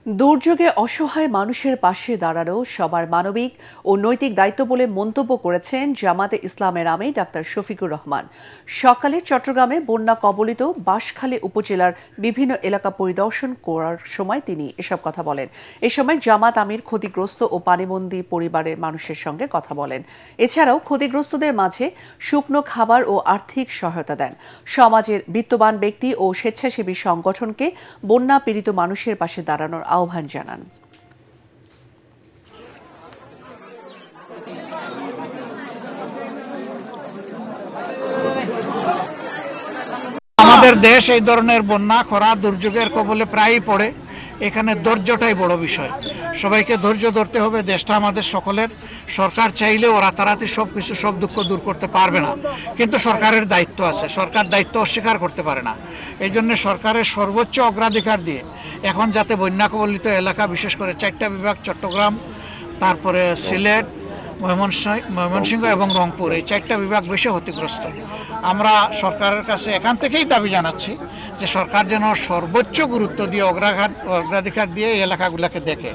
দুর্যোগে অসহায় মানুষের পাশে দাঁড়ানো সবার মানবিক ও নৈতিক দায়িত্ব বলে মন্তব্য করেছেন জামাতে ইসলামের আমির ডাক্তার শফিকুর রহমান। সকালে চট্টগ্রামে বন্যা কবলিত বাঁশখালী উপজেলার বিভিন্ন এলাকা পরিদর্শন করার সময় তিনি এসব কথা বলেন। এ সময় জামাত আমির ক্ষতিগ্রস্ত ও পানিবন্দী পরিবারের মানুষের সঙ্গে কথা বলেন। এছাড়াও ক্ষতিগ্রস্তদের মাঝে শুকনো খাবার ও আর্থিক সহায়তা দেন। সমাজের বিত্তবান ব্যক্তি ও স্বেচ্ছাসেবী সংগঠনকে বন্যা পীড়িত মানুষের পাশে দাঁড়ানোর আহ্বান জানান। আমাদের দেশ এই ধরনের বন্যা খরা দুর্যোগের কবলে প্রায়ই পড়ে। এখানে ধৈর্যটাই বড় বিষয়। সবাইকে ধৈর্য ধরতে হবে। দেশটা আমাদের সকলের। সরকার চাইলেও রাতারাতি সবকিছু সব দুঃখ দূর করতে পারবে না, কিন্তু সরকারের দায়িত্ব আছে। সরকার দায়িত্ব অস্বীকার করতে পারে না। এই জন্য সরকারের সর্বোচ্চ অগ্রাধিকার দিয়ে এখন যাতে বন্যা কবলিত এলাকা, বিশেষ করে 4টা বিভাগ, চট্টগ্রাম, তারপরে সিলেট, ময়মনসিংহ এবং রংপুর, এই 4টা বিভাগ বেশি ক্ষতিগ্রস্ত। আমরা সরকারের কাছে এখান থেকেই দাবি জানাচ্ছি যে সরকার যেন সর্বোচ্চ গুরুত্ব দিয়ে অগ্রাধিকার দিয়ে এই এলাকাগুলোকে দেখে।